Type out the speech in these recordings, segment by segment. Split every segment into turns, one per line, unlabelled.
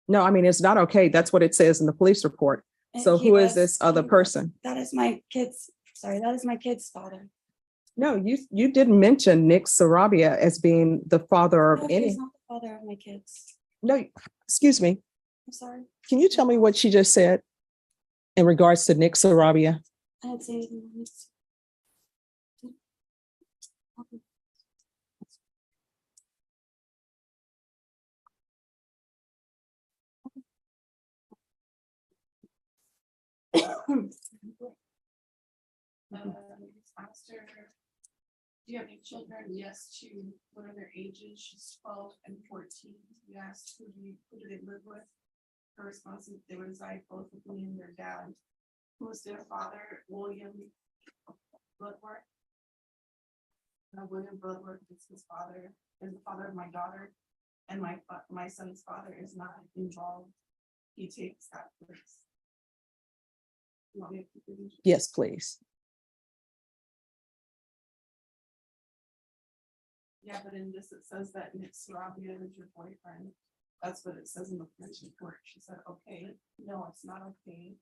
No, I mean, it's not okay. That's what it says in the police report. So who is this other person?
That is my kid's, sorry, that is my kid's father.
No, you didn't mention Nick Sarabia as being the father of
No,
any.
he's not the father of my kids.
No, excuse me.
I'm sorry.
Can you tell me what she just said in regards to Nick Sarabia?
I didn't say anything.
Asked her, do you have any children? Yes, two. What are their ages? She's 12 and 14. We asked who do they live with? Her response is they reside both with me and their dad. Who is their father? William Bloodworth. William Bloodworth is his father, is the father of my daughter, and my son's father is not involved. He takes that place. You want me to keep reading?
Yes, please.
Yeah, but in this, it says that Nick Sarabia is your boyfriend. That's what it says in the police report. She said, okay, no, it's not okay.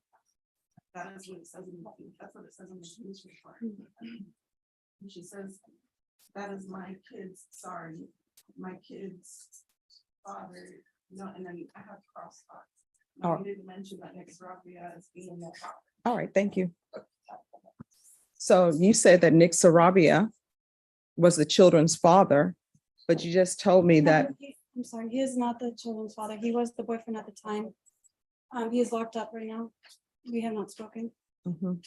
That is what it says in the, that's what it says in the police report. And she says, that is my kid's, sorry, my kid's father. No, and then I have cross thoughts.
Oh.
You didn't mention that Nick Sarabia is being their father.
All right, thank you. So you said that Nick Sarabia was the children's father, but you just told me that.
I'm sorry, he is not the children's father. He was the boyfriend at the time. He is locked up right now. We have not spoken.
Mhm.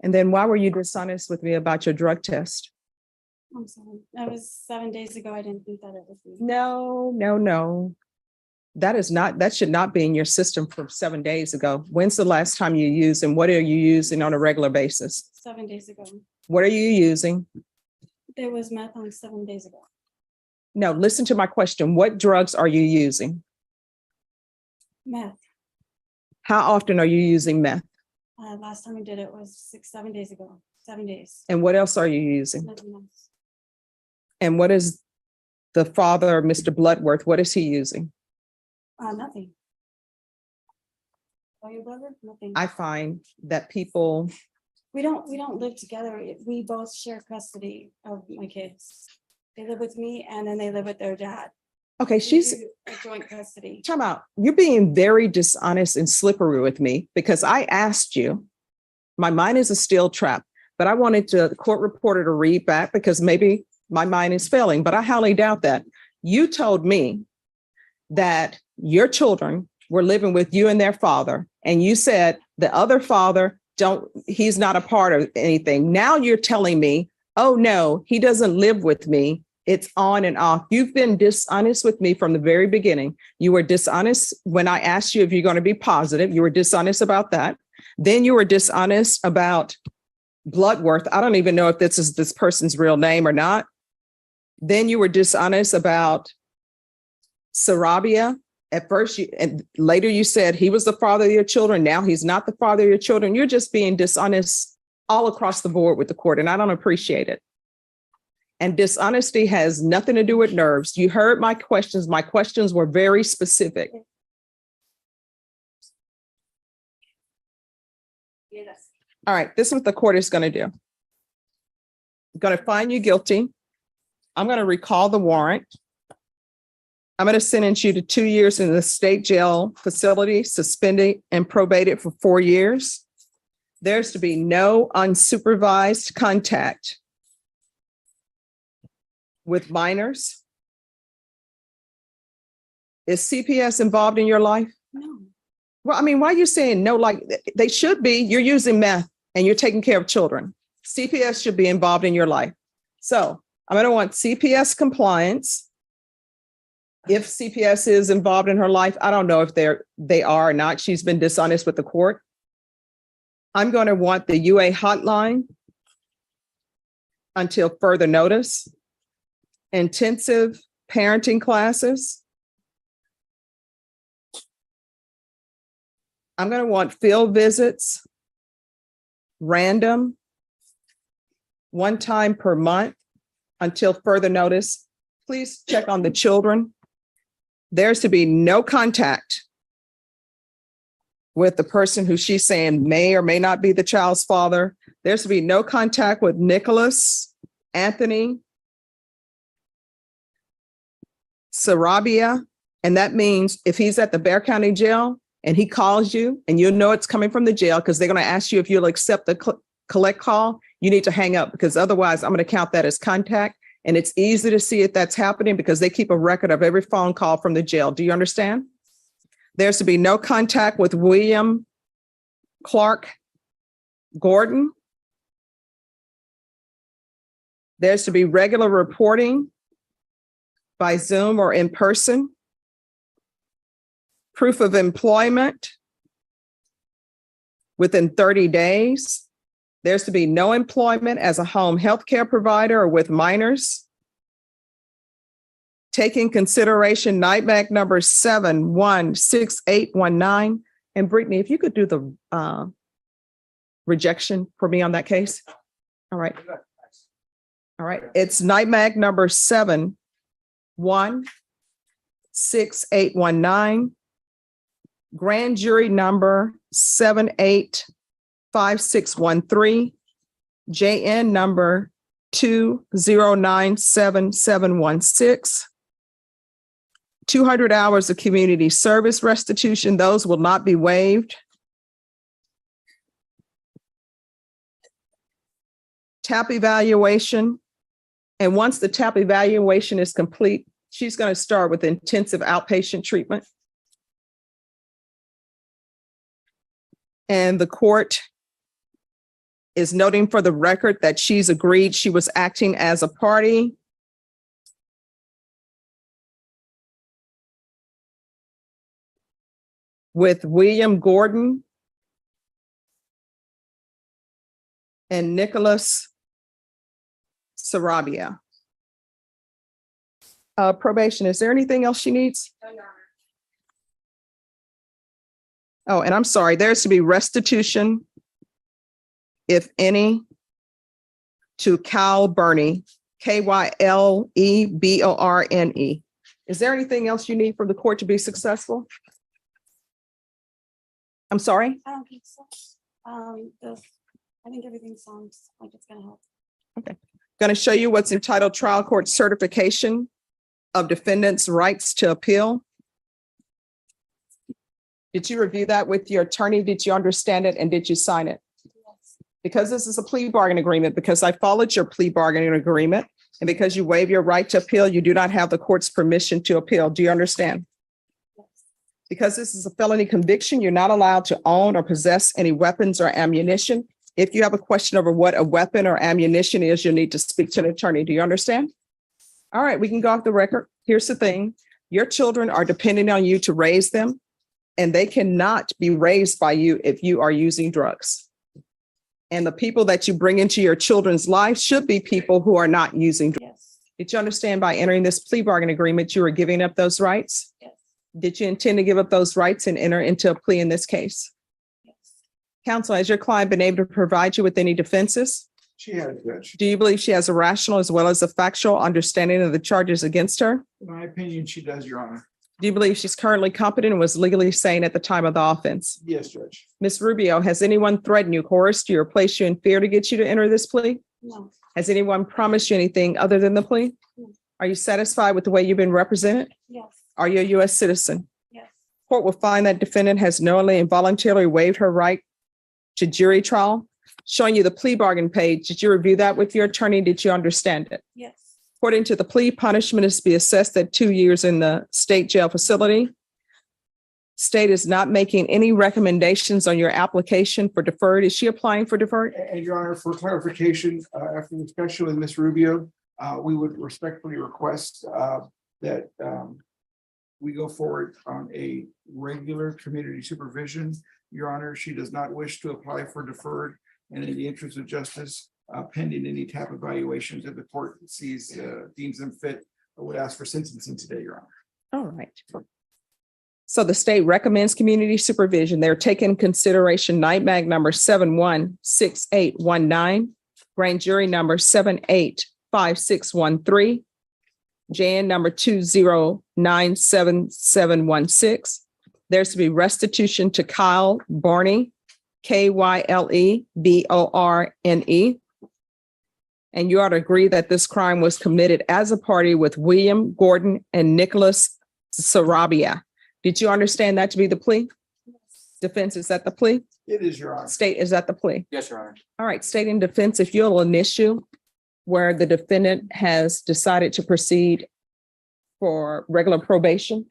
And then why were you dishonest with me about your drug test?
I'm sorry. That was 7 days ago. I didn't think that it was me.
No. That should not be in your system from 7 days ago. When's the last time you used and what are you using on a regular basis?
7 days ago.
What are you using?
There was meth on 7 days ago.
No, listen to my question. What drugs are you using?
Meth.
How often are you using meth?
Last time I did it was 7 days ago. 7 days.
And what else are you using?
Nothing else.
And what is the father, Mr. Bloodworth, what is he using?
Nothing. Oh, your brother? Nothing.
I find that people,
We don't live together. We both share custody of my kids. They live with me and then they live with their dad.
okay,
We
she's,
do a joint custody.
time out. You're being very dishonest and slippery with me because I asked you, my mind is a steel trap, but I wanted the court reporter to read back because maybe my mind is failing, but I highly doubt that. You told me that your children were living with you and their father, and you said the other father he's not a part of anything. Now you're telling me, oh no, he doesn't live with me. It's on and off. You've been dishonest with me from the very beginning. You were dishonest when I asked you if you're going to be positive. You were dishonest about that. Then you were dishonest about Bloodworth. I don't even know if this is this person's real name or not. Then you were dishonest about Sarabia. At first, and later you said he was the father of your children. Now he's not the father of your children. You're just being dishonest all across the board with the court, and I don't appreciate it. And dishonesty has nothing to do with nerves. You heard my questions. My questions were very specific.
Yes.
All right, this is what the court is going to do. I'm going to find you guilty. I'm going to recall the warrant. I'm going to sentence you to 2 years in the state jail facility, suspended and probated for 4 years. There's to be no unsupervised contact with minors. Is CPS involved in your life?
No.
Well, I mean, why are you saying no? Like they should be. You're using meth and you're taking care of children. CPS should be involved in your life. So I'm going to want CPS compliance. If CPS is involved in her life, I don't know if they are or not. She's been dishonest with the court. I'm going to want the UA hotline until further notice. Intensive parenting classes. I'm going to want field visits, random, 1 time per month until further notice. Please check on the children. There's to be no contact with the person who she's saying may or may not be the child's father. There's to be no contact with Nicholas Anthony Sarabia. And that means if he's at the Bexar County Jail and he calls you and you know it's coming from the jail because they're going to ask you if you'll accept the collect call, you need to hang up because otherwise I'm going to count that as contact. And it's easy to see if that's happening because they keep a record of every phone call from the jail. Do you understand? There's to be no contact with William Clark Gordon. There's to be regular reporting by Zoom or in person. Proof of employment within 30 days. There's to be no employment as a home health care provider or with minors. Taking consideration NIMAC number 716819. And Brittany, if you could do the rejection for me on that case. All right. All right. It's NIMAC number 716819. Grand jury number 785613. JN number 2097716. 200 hours of community service restitution. Those will not be waived. TAP evaluation. And once the TAP evaluation is complete, she's going to start with intensive outpatient treatment. And the court is noting for the record that she's agreed she was acting as a party. With William Gordon and Nicholas Sarabia. Probation, is there anything else she needs?
No, Your Honor.
Oh, and I'm sorry, there's to be restitution, if any, to Kyle Burney, KYLEBORNE. Is there anything else you need for the court to be successful? I'm sorry?
I don't think so. I think everything sounds like it's gonna help.
Okay. Going to show you what's entitled Trial Court Certification of Defendant's Rights to Appeal. Did you review that with your attorney? Did you understand it and did you sign it?
Yes.
Because this is a plea bargain agreement, because I followed your plea bargaining agreement, and because you waive your right to appeal, you do not have the court's permission to appeal. Do you understand?
Yes.
Because this is a felony conviction, you're not allowed to own or possess any weapons or ammunition. If you have a question over what a weapon or ammunition is, you'll need to speak to an attorney. Do you understand? All right, we can go off the record. Here's the thing. Your children are depending on you to raise them, and they cannot be raised by you if you are using drugs. And the people that you bring into your children's life should be people who are not using drugs.
Yes.
Did you understand by entering this plea bargain agreement, you were giving up those rights?
Yes.
Did you intend to give up those rights and enter into a plea in this case?
Yes.
Counsel, has your client been able to provide you with any defenses?
She has, Judge.
Do you believe she has a rational as well as a factual understanding of the charges against her?
In my opinion, she does, Your Honor.
Do you believe she's currently competent and was legally sane at the time of the offense?
Yes, Judge.
Ms. Rubio, has anyone threatened you, coerced you, or placed you in fear to get you to enter this plea?
No.
Has anyone promised you anything other than the plea?
No.
Are you satisfied with the way you've been represented?
Yes.
Are you a U.S. citizen?
Yes.
Court will find that defendant has knowingly and voluntarily waived her right to jury trial. Showing you the plea bargain page, did you review that with your attorney? Did you understand it?
Yes.
According to the plea, punishment is to be assessed at 2 years in the state jail facility. State is not making any recommendations on your application for deferred. Is she applying for deferred?
And Your Honor, for clarification, after the discussion with Ms. Rubio, we would respectfully request that we go forward on a regular community supervision. Your Honor, she does not wish to apply for deferred, and in the interest of justice, pending any TAP evaluations that the court sees, deems them fit, I would ask for sentencing today, Your Honor.
All right. So the state recommends community supervision. They're taking consideration NIMAC number 716819, grand jury number 785613, JN number 2097716. There's to be restitution to Kyle Barney, KYLEBORNE. And you ought to agree that this crime was committed as a party with William Gordon and Nicholas Sarabia. Did you understand that to be the plea? Defense, is that the plea?
It is, Your Honor.
State, is that the plea?
Yes, Your Honor.
All right, state and defense, if you'll initial where the defendant has decided to proceed for regular probation.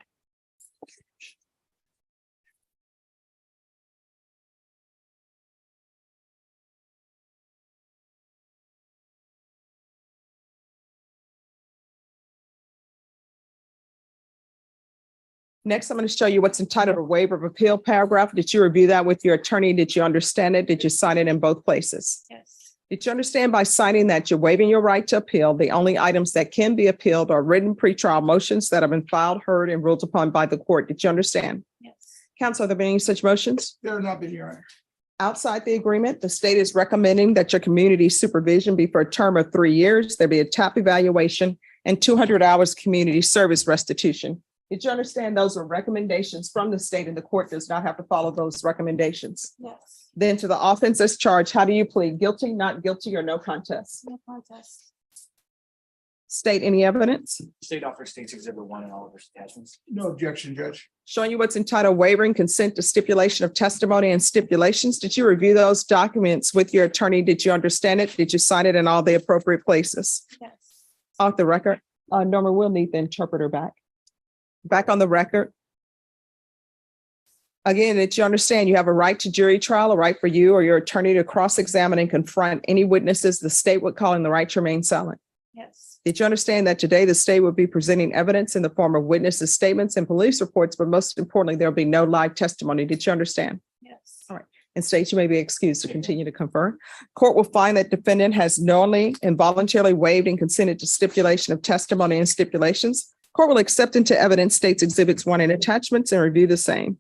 Next, I'm going to show you what's entitled a waiver of appeal paragraph. Did you review that with your attorney? Did you understand it? Did you sign it in both places?
Yes,
Did you understand by signing that you're waiving your right to appeal? The only items that can be appealed are written pretrial motions that have been filed, heard, and ruled upon by the court. Did you understand?
yes,
Counsel, have there been any such motions?
There have not been, Your Honor.
Outside the agreement, the state is recommending that your community supervision be for a term of 3 years. There be a TAP evaluation and 200 hours community service restitution. Did you understand those are recommendations from the state and the court does not have to follow those recommendations?
yes.
Then to the offense as charged, how do you plead? Guilty, not guilty, or no contest?
No contest.
State any evidence
State offers State's Exhibit 1 and all of its attachments.
No objection, Judge.
showing you what's entitled waivering consent to stipulation of testimony and stipulations. Did you review those documents with your attorney? Did you understand it? Did you sign it in all the appropriate places?
Yes,
Off the record, Norma, we'll need the interpreter back. Back on the record. Again, did you understand you have a right to jury trial, a right for you or your attorney to cross-examine and confront any witnesses the state would call in the right to remain silent?
yes,
Did you understand that today the state would be presenting evidence in the form of witnesses' statements and police reports, but most importantly, there'll be no live testimony? Did you understand?
yes,
And states, you may be excused to continue to confer. Court will find that defendant has knowingly and voluntarily waived and consented to stipulation of testimony and stipulations. Court will accept into evidence states exhibits 1 and attachments and review the same.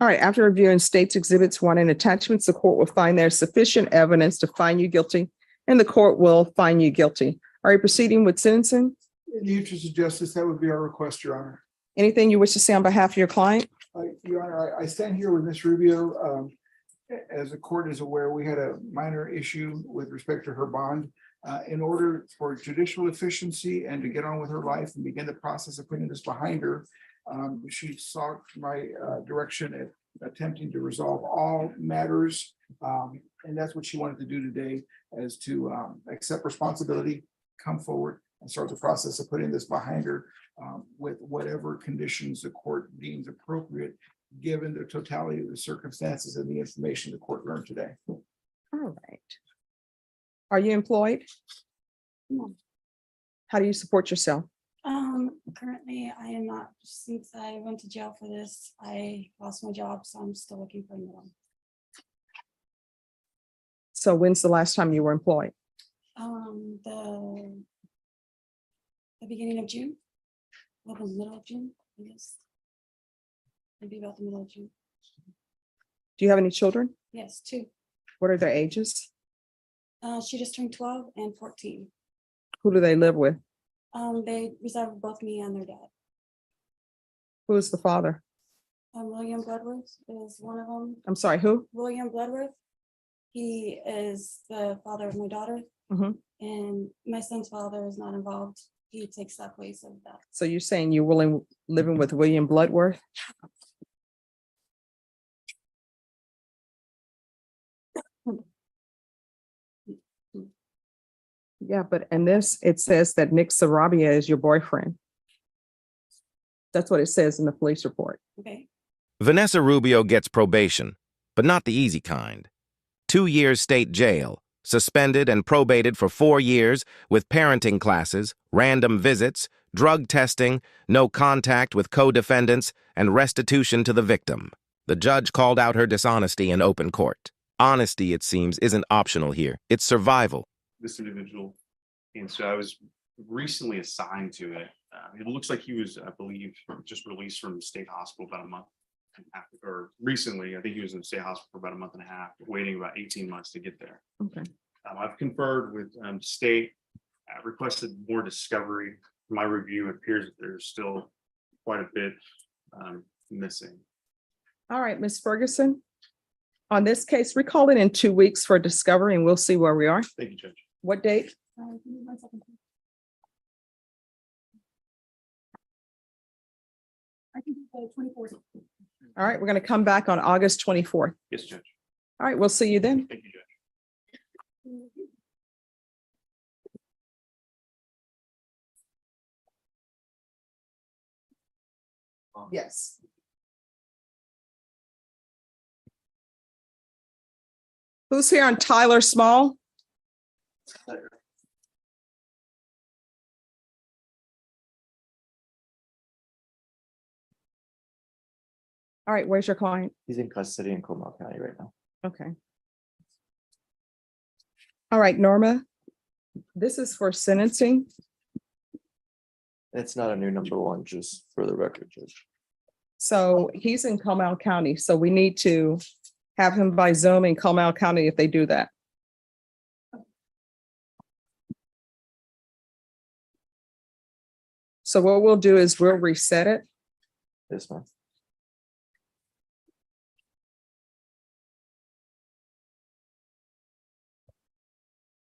All right, after reviewing states exhibits 1 and attachments, the court will find there's sufficient evidence to find you guilty, and the court will find you guilty. Are you proceeding with sentencing?
In the interest of justice, that would be our request, Your Honor.
Anything you wish to say on behalf of your client?
Your Honor, I stand here with Ms. Rubio. As the court is aware, we had a minor issue with respect to her bond. In order for judicial efficiency and to get on with her life and begin the process of putting this behind her, she sought my direction at attempting to resolve all matters. And that's what she wanted to do today, is to accept responsibility, come forward and start the process of putting this behind her with whatever conditions the court deems appropriate, given the totality of the circumstances and the information the court learned today.
All right. Are you employed?
No.
How do you support yourself?
currently I am not, since I went to jail for this, I lost my job, so I'm still looking for a new one.
So when's the last time you were employed?
The beginning of June, or the middle of June, I guess. Maybe about the middle of June.
Do you have any children?
Yes, 2.
What are their ages?
She just turned 12 and 14.
Who do they live with?
They reside with both me and their dad.
Who is the father?
William Bloodworth is one of them.
I'm sorry, who?
William Bloodworth. He is the father of my daughter.
Mhm.
And my son's father is not involved. He takes that place of that.
So you're saying you're living with William Bloodworth? Yeah, but in this, it says that Nick Sarabia is your boyfriend. That's what it says in the police report.
Okay,
Vanessa Rubio gets probation, but not the easy kind. 2 years state jail, suspended and probated for 4 years with parenting classes, random visits, drug testing, no contact with co-defendants, and restitution to the victim. The judge called out her dishonesty in open court. Honesty, it seems, isn't optional here. It's survival.
This individual. And so I was recently assigned to it. It looks like he was, I believe, just released from the state hospital about a month and a half, or recently. I think he was in the state hospital for about a month and a half, waiting about 18 months to get there.
Okay.
I've conferred with state, requested more discovery. My review, it appears that there's still quite a bit missing.
All right, Ms. Ferguson. On this case, recall it in 2 weeks for discovery and we'll see where we are.
Thank you, Judge.
What date?
give me 1 second. I can do the 24th.
All right, we're going to come back on August 24th.
Yes, Judge.
All right, we'll see you then.
Thank you, Judge.
Yes. Who's here on Tyler Small? All right, where's your client?
He's in custody in Comal County right now.
Okay. All right, Norma, this is for sentencing.
It's not a new number one, just for the record, Judge.
So he's in Comal County, so we need to have him by Zoom in Comal County if they do that. So what we'll do is we'll reset it.
Yes, ma'am.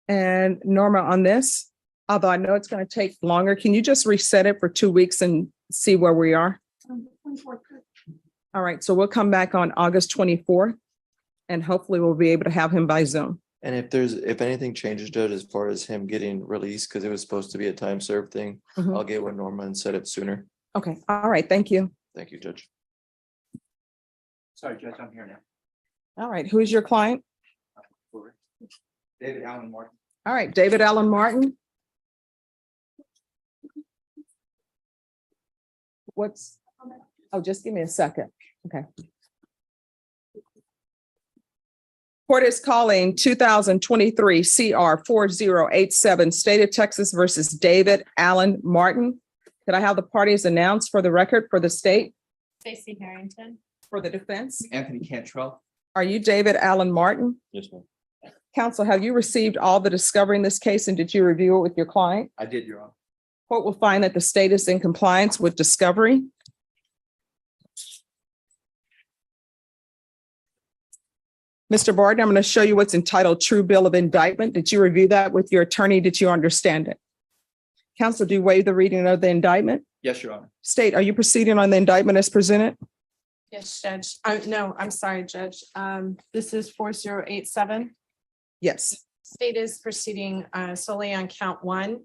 And Norma, on this, although I know it's going to take longer, can you just reset it for 2 weeks and see where we are?
24th.
All right, so we'll come back on August 24th and hopefully we'll be able to have him by Zoom.
And if anything changes, Judge, as far as him getting released, because it was supposed to be a time served thing,
Mhm.
I'll get with Norma and set it sooner.
Okay, all right, thank you.
Thank you, Judge.
Sorry, Judge, I'm here now.
All right, who's your client?
David Allen Martin.
All right, David Allen Martin. Just give me a second. Okay. Court is calling 2023 CR 4087, State of Texas versus David Allen Martin. Could I have the parties announced for the record for the state,
Stacey Harrington.
for the defense?
Anthony Cantrell.
Are you David Allen Martin?
Yes, ma'am.
Counsel, have you received all the discovery in this case and did you review it with your client?
I did, Your Honor.
Court will find that the state is in compliance with discovery. Mr. Barton, I'm going to show you what's entitled True Bill of Indictment. Did you review that with your attorney? Did you understand it? Counsel, do you waive the reading of the indictment?
Yes, Your Honor.
State, are you proceeding on the indictment as presented?
Yes, Judge. No, I'm sorry, Judge. This is 4087.
Yes.
State is proceeding solely on count 1,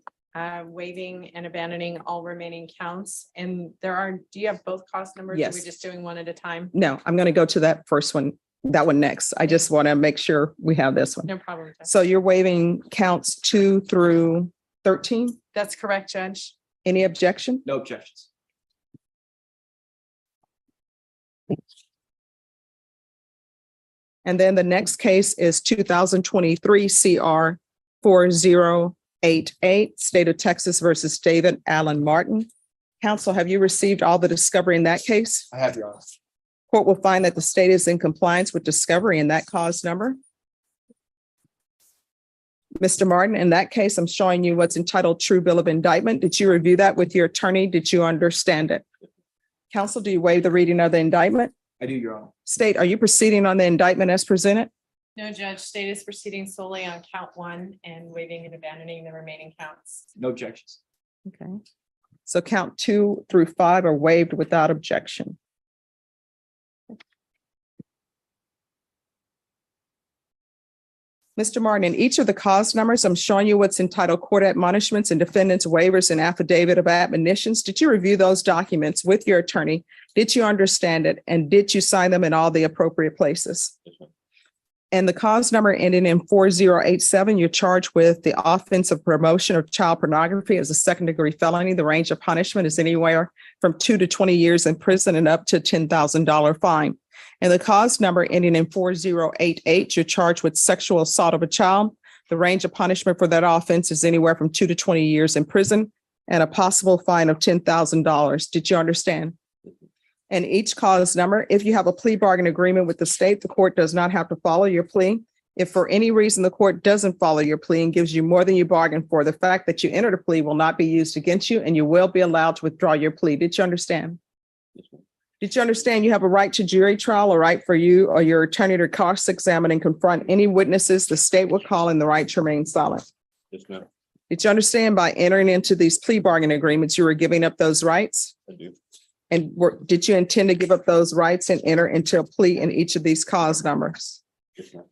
waiving and abandoning all remaining counts. And do you have both cost numbers? Or are we
Yes.
just doing one at a time?
No, I'm going to go to that first one, that one next. I just want to make sure we have this one.
No problem, Judge.
So you're waiving counts 2 through 13?
That's correct, Judge.
Any objection?
No objections.
And then the next case is 2023 CR 4088, State of Texas versus David Allen Martin. Counsel, have you received all the discovery in that case?
I have, Your Honor.
Court will find that the state is in compliance with discovery in that cause number. Mr. Martin, in that case, I'm showing you what's entitled True Bill of Indictment. Did you review that with your attorney? Did you understand it? Counsel, do you waive the reading of the indictment?
I do, Your Honor.
State, are you proceeding on the indictment as presented?
No, Judge. State is proceeding solely on count 1 and waiving and abandoning the remaining counts.
No objections.
Okay. So count 2 through 5 are waived without objection. Mr. Martin, in each of the cause numbers, I'm showing you what's entitled court admonishments and defendants waivers and affidavit of admonitions. Did you review those documents with your attorney? Did you understand it? And did you sign them in all the appropriate places? And the cause number ending in 4087, you're charged with the offense of promotion of child pornography as a second-degree felony. The range of punishment is anywhere from 2 to 20 years in prison and up to $10,000 fine. And the cause number ending in 4088, you're charged with sexual assault of a child. The range of punishment for that offense is anywhere from 2 to 20 years in prison and a possible fine of $10,000. Did you understand? And each cause number, if you have a plea bargain agreement with the state, the court does not have to follow your plea. If for any reason the court doesn't follow your plea and gives you more than you bargained for, the fact that you entered a plea will not be used against you and you will be allowed to withdraw your plea. Did you understand? Did you understand you have a right to jury trial, a right for you or your attorney to cross-examine and confront any witnesses the state will call in the right to remain silent?
Yes, ma'am.
Did you understand by entering into these plea bargain agreements, you were giving up those rights?
I do.
And did you intend to give up those rights and enter into a plea in each of these cause numbers?
Yes, ma'am.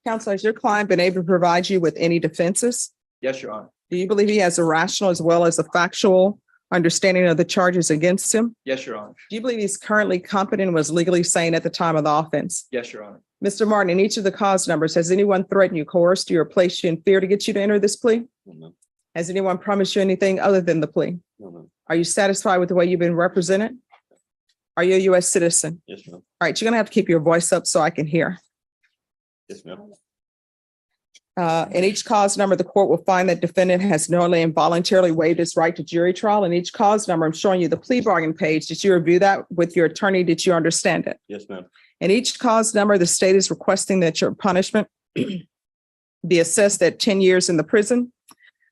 Counsel, has your client been able to provide you with any defenses?
Yes, Your Honor.
Do you believe he has a rational as well as a factual understanding of the charges against him?
Yes, Your Honor.
Do you believe he's currently competent and was legally sane at the time of the offense?
Yes, Your Honor.
Mr. Martin, in each of the cause numbers, has anyone threatened you, coerced you, or placed you in fear to get you to enter this plea?
No, ma'am.
Has anyone promised you anything other than the plea?
No, ma'am.
Are you satisfied with the way you've been represented? Are you a U.S. citizen?
Yes, ma'am.
All right, you're gonna have to keep your voice up so I can hear.
Yes, ma'am.
In each cause number, the court will find that defendant has knowingly and voluntarily waived his right to jury trial. In each cause number, I'm showing you the plea bargain page. Did you review that with your attorney? Did you understand it?
Yes, ma'am.
In each cause number, the state is requesting that your punishment be assessed at 10 years in the prison.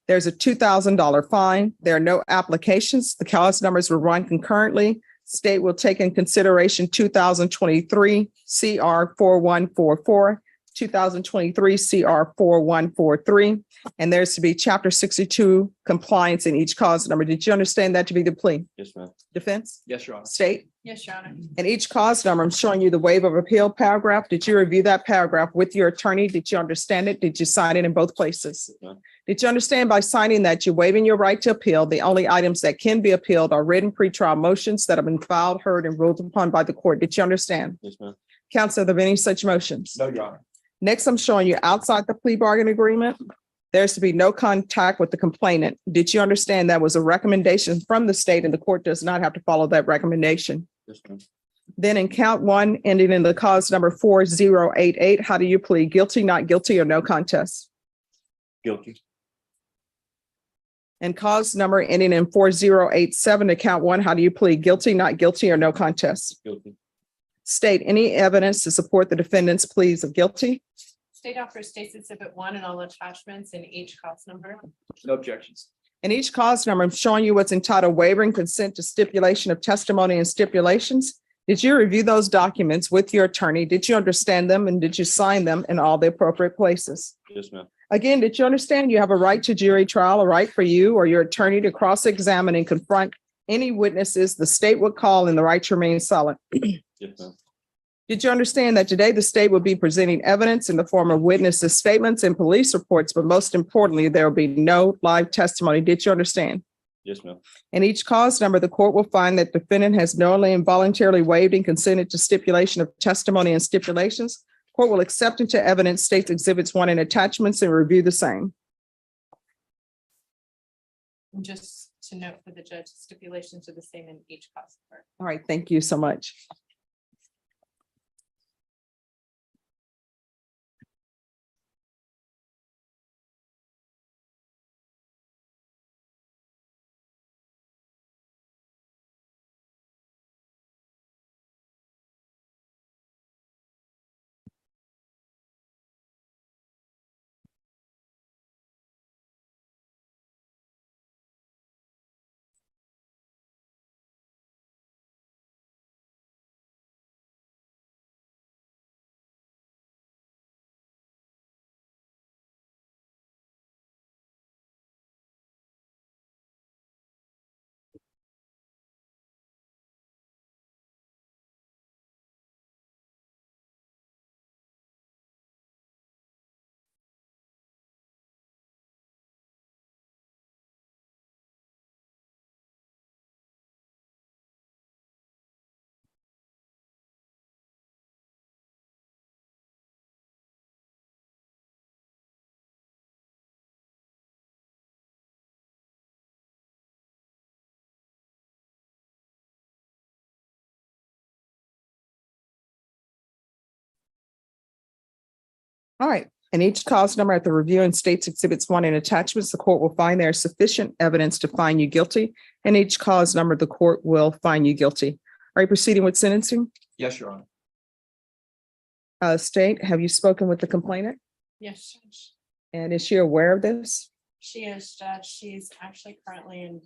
There's a $2,000 fine. There are no applications. The cause numbers will run concurrently. State will take in consideration 2023 CR 4144, 2023 CR 4143, and there's to be Chapter 62 compliance in each cause number. Did you understand that to be the plea?
Yes, ma'am.
Defense?
Yes, Your Honor.
State?
Yes, Your Honor.
In each cause number, I'm showing you the waiver of appeal paragraph. Did you review that paragraph with your attorney? Did you understand it? Did you sign it in both places?
Yes, ma'am.
Did you understand by signing that you're waiving your right to appeal? The only items that can be appealed are written pretrial motions that have been filed, heard, and ruled upon by the court. Did you understand?
Yes, ma'am.
Counsel, are there any such motions?
No, Your Honor.
Next, I'm showing you outside the plea bargain agreement, there's to be no contact with the complainant. Did you understand that was a recommendation from the state and the court does not have to follow that recommendation?
Yes, ma'am.
Then in count one, ending in the cause number 4088, how do you plead? Guilty, not guilty, or no contest?
Guilty.
And cause number ending in 4087 to count one, how do you plead? Guilty, not guilty, or no contest?
Guilty.
State any evidence to support the defendant's pleas of guilty.
State offers State's Exhibit 1 and all attachments in each cause number.
No objections.
In each cause number, I'm showing you what's entitled waiver and consent to stipulation of testimony and stipulations. Did you review those documents with your attorney? Did you understand them and did you sign them in all the appropriate places?
Yes, ma'am.
Again, did you understand you have a right to jury trial, a right for you or your attorney to cross-examine and confront any witnesses the state would call in the right to remain silent?
Yes, ma'am.
Did you understand that today the state will be presenting evidence in the form of witnesses' statements and police reports, but most importantly, there will be no live testimony? Did you understand?
Yes, ma'am.
In each cause number, the court will find that defendant has knowingly and voluntarily waived and consented to stipulation of testimony and stipulations. Court will accept into evidence State's Exhibits 1 and attachments and review the same.
And just to note for the judge, stipulations are the same in each cause number.
All right, thank you so much. All right. And each cause number at the review and states exhibits 1 and attachments, the court will find there is sufficient evidence to find you guilty. And each cause number, the court will find you guilty. Are you proceeding with sentencing?
Yes, Your Honor.
State, have you spoken with the complainant?
Yes, Judge.
And is she aware of this?
She is, Judge. She's actually currently in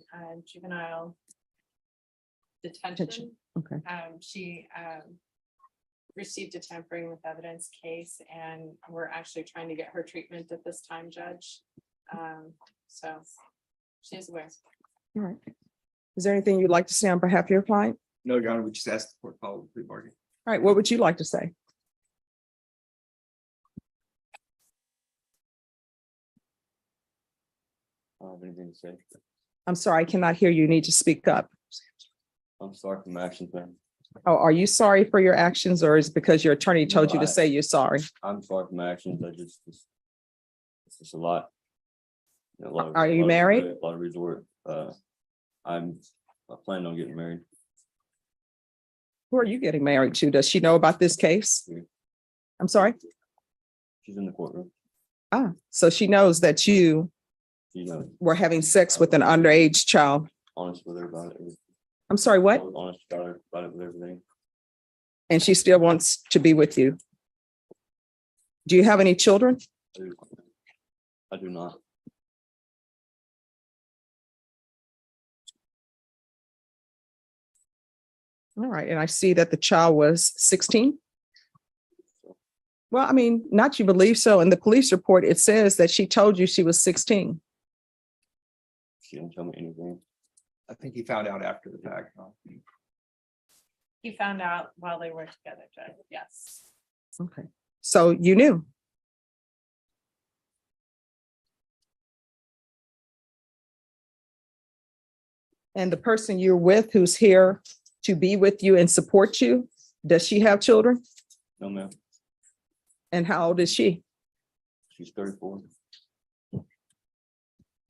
juvenile detention.
Okay.
She received a tampering with evidence case, and we're actually trying to get her treatment at this time, Judge. So she is aware.
All right. Is there anything you'd like to say on behalf of your client?
No, Your Honor, we just asked the court to follow the plea bargain.
All right. What would you like to say?
I don't have anything to say.
I'm sorry, I cannot hear you. You need to speak up.
I'm sorry for my actions, man.
Oh, are you sorry for your actions, or is it because your attorney told you
No,
to say you're sorry?
I'm sorry for my actions. It's just a lot. A lot of-
Are you
a lot of
married?
regret, A lot of resort. I plan on getting married.
Who are you getting married to? Does she know about this case?
Yeah.
I'm sorry?
She's in the courtroom.
Ah, so she knows that you
She's
were having sex with an underage child.
honest with her about it.
I'm sorry,
I
what?
was honest about it with everything.
And she still wants to be with you. Do you have any children?
I do not.
All right, and I see that the child was 16. Well, I mean, not you believe so. In the police report, it says that she told you she was 16.
She didn't tell me anything.
I think he found out after the fact.
He found out while they were together, Judge. Yes.
Okay, so you knew. And the person you're with who's here to be with you and support you, does she have children?
No, ma'am.
And how old is she?
She's 34.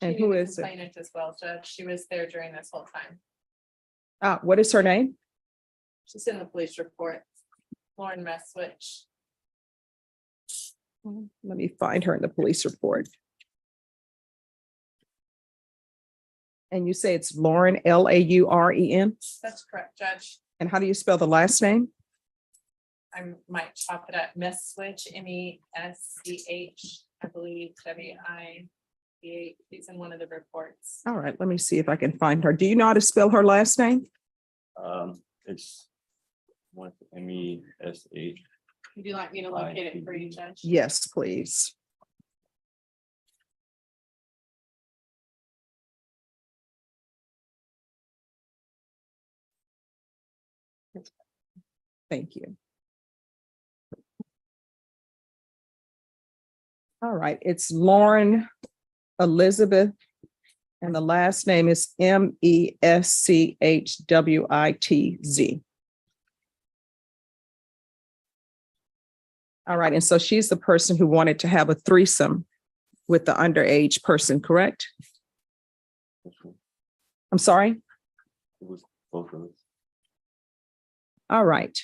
And
She
who
knew the
is it?
complainant as well, Judge. She was there during this whole time.
What is her name?
She's in the police report. Lauren Messwich.
Let me find her in the police report. And you say it's Lauren, Lauren?
That's correct, Judge.
And how do you spell the last name?
I might chop it up. Messwich, Mesch, I believe, WICH. He's in one of the reports.
All right, let me see if I can find her. Do you know how to spell her last name?
It's MESH.
Would you like me to locate it for you, Judge?
Yes, please. Thank you. All right, it's Lauren Elizabeth, and the last name is Meschwitz. All right, and so she's the person who wanted to have a threesome with the underage person, correct? I'm sorry?
It was both of us.
All right.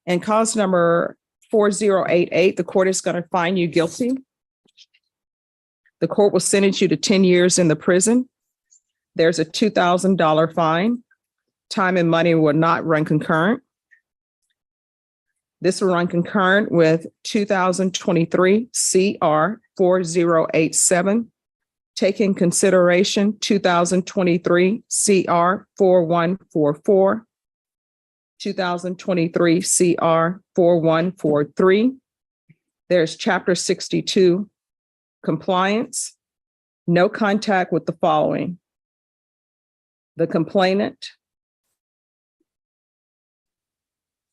And cause number 4088, the court is going to find you guilty. The court will sentence you to 10 years in the prison. There's a $2,000 fine. Time and money will not run concurrent. This will run concurrent with 2023 CR 4087. Take in consideration 2023 CR 4144. 2023 CR 4143. There's Chapter 62 compliance. No contact with the following: the complainant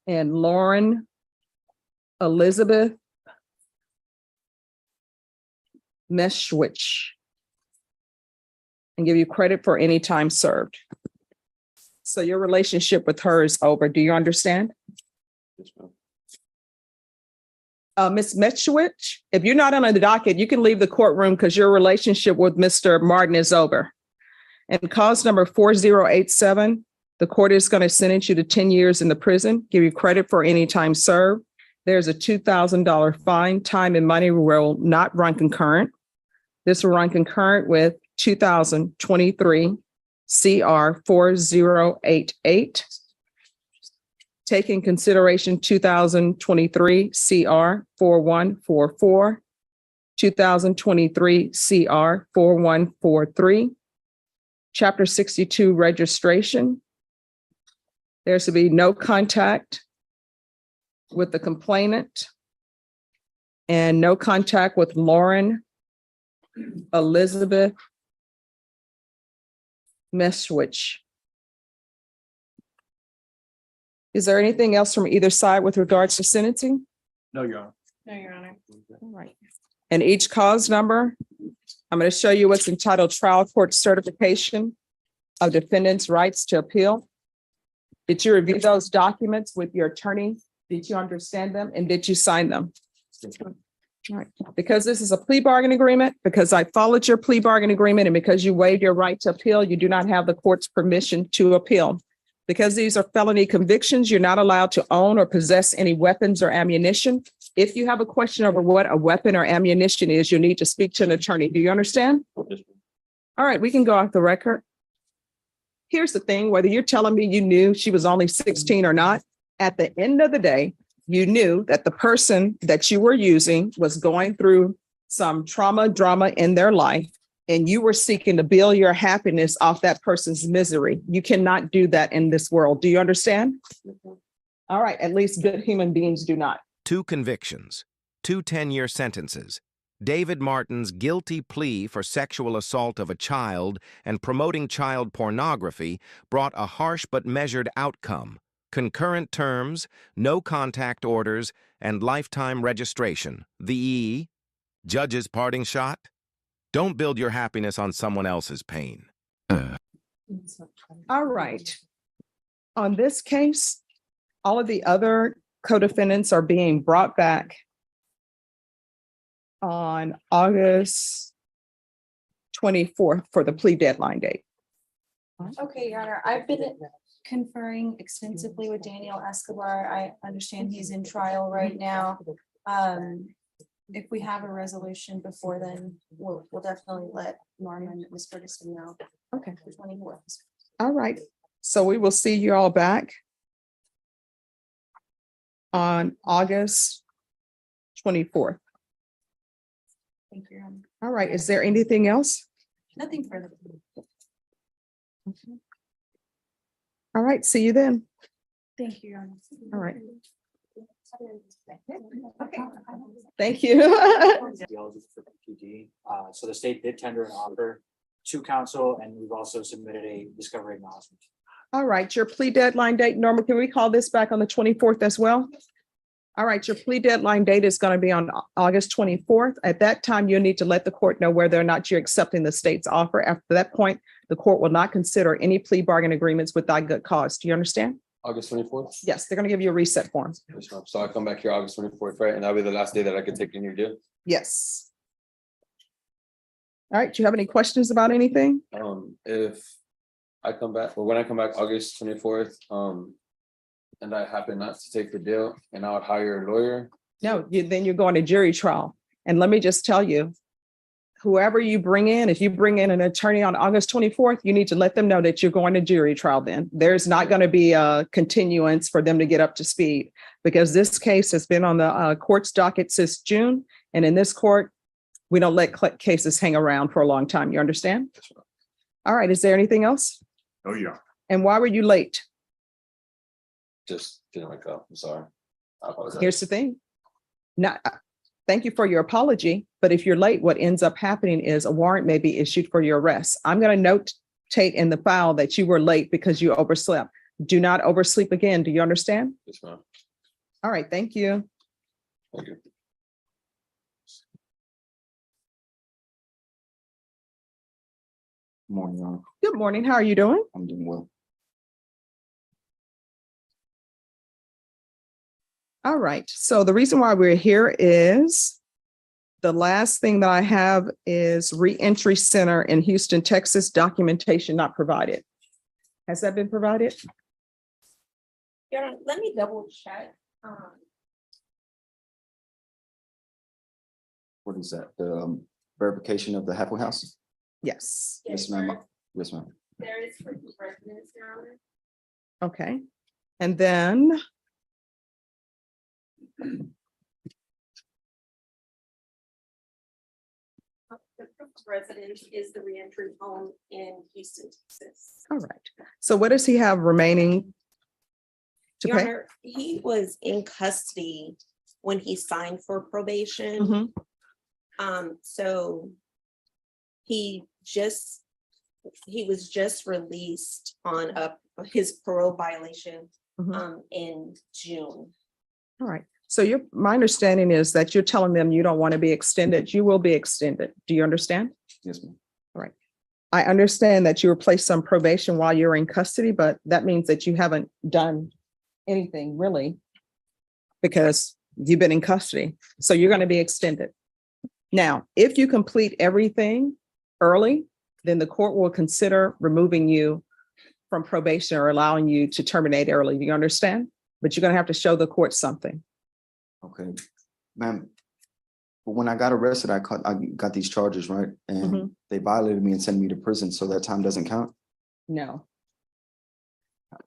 and Lauren Elizabeth Meschwitz, and give you credit for any time served. So your relationship with her is over. Do you understand?
Yes, ma'am.
Ms. Meschwitz, if you're not on the docket, you can leave the courtroom because your relationship with Mr. Martin is over. And cause number 4087, the court is going to sentence you to 10 years in the prison, give you credit for any time served. There's a $2,000 fine. Time and money will not run concurrent. This will run concurrent with 2023 CR 4088. Take in consideration 2023 CR 4144, 2023 CR 4143, Chapter 62 registration. There's to be no contact with the complainant and no contact with Lauren Elizabeth Meswich. Is there anything else from either side with regards to sentencing?
No, Your Honor.
No, Your Honor.
All right. And each cause number, I'm going to show you what's entitled Trial Court Certification of Defendant's Rights to Appeal. Did you review those documents with your attorney? Did you understand them and did you sign them? All right. Because this is a plea bargain agreement, because I followed your plea bargain agreement, and because you waived your right to appeal, you do not have the court's permission to appeal. Because these are felony convictions, you're not allowed to own or possess any weapons or ammunition. If you have a question over what a weapon or ammunition is, you need to speak to an attorney. Do you understand? All right, we can go off the record. Here's the thing, whether you're telling me you knew she was only 16 or not, at the end of the day, you knew that the person that you were using was going through some drama in their life, and you were seeking to build your happiness off that person's misery. You cannot do that in this world. Do you understand? All right, at least good human beings do not.
2 convictions, 2 10-year sentences. David Martin's guilty plea for sexual assault of a child and promoting child pornography brought a harsh but measured outcome. Concurrent terms, no contact orders, and lifetime registration. The judge's parting shot? Don't build your happiness on someone else's pain.
All right. On this case, all of the other co-defendants are being brought back on August 24th for the plea deadline date.
Okay, Your Honor, I've been conferring extensively with Daniel Escobar. I understand he's in trial right now. If we have a resolution before then, we'll definitely let Norman and Ms. Ferguson know.
Okay.
The 24th.
All right. So we will see you all back on August 24th.
Thank you, Your Honor.
All right. Is there anything else?
Nothing further.
All right. See you then.
Thank you, Your Honor.
All right. Thank you.
Eligible for PD. So the state did tender an offer to counsel, and we've also submitted a discovery acknowledgement.
All right. Your plea deadline date, Norma, can we call this back on the 24th as well? All right. Your plea deadline date is going to be on August 24th. At that time, you'll need to let the court know whether or not you're accepting the state's offer. After that point, the court will not consider any plea bargain agreements without good cause. Do you understand?
August 24th?
Yes, they're going to give you a reset form.
Yes, ma'am. So I come back here August 24th, right? And that'll be the last day that I can take in your deal.
Yes. All right. Do you have any questions about anything?
If I come back, or when I come back August 24th, and I happen not to take the deal and I would hire a lawyer.
No, then you're going to jury trial. And let me just tell you, whoever you bring in, if you bring in an attorney on August 24th, you need to let them know that you're going to jury trial then. There's not going to be a continuance for them to get up to speed, because this case has been on the court's docket since June. And in this court, we don't let cases hang around for a long time. You understand? All right. Is there anything else?
Oh, yeah.
And why were you late?
Just didn't wake up. I'm sorry. I apologize.
Here's the thing. Now, thank you for your apology, but if you're late, what ends up happening is a warrant may be issued for your arrest. I'm going to notate in the file that you were late because you overslept. Do not oversleep again. Do you understand?
Yes, ma'am.
All right. Thank you.
Thank you.
Morning, Your Honor.
Good morning. How are you doing?
I'm doing well.
All right. So the reason why we're here is the last thing that I have is reentry center in Houston, Texas, documentation not provided. Has that been provided?
Your Honor, let me double check.
What is that? The verification of the halfway house?
Yes.
Yes, ma'am. Yes, ma'am.
There is for residents, Your Honor.
Okay. And then
The residence is the reentry home in Houston, Texas.
all right. So what does he have remaining to
Your
pay?
Honor, he was in custody when he signed for probation.
Mhm.
So he was just released on his parole violation,
Mhm.
in June.
All right. So my understanding is that you're telling them you don't want to be extended. You will be extended. Do you understand?
Yes, ma'am.
I understand that you were placed on probation while you're in custody, but that means that you haven't done anything really because you've been in custody. So you're going to be extended. Now, if you complete everything early, then the court will consider removing you from probation or allowing you to terminate early. Do you understand? But you're going to have to show the court something.
Okay, ma'am. But when I got arrested, I got these charges, right? And
Mhm.
they violated me and sent me to prison, so that time doesn't count?
No.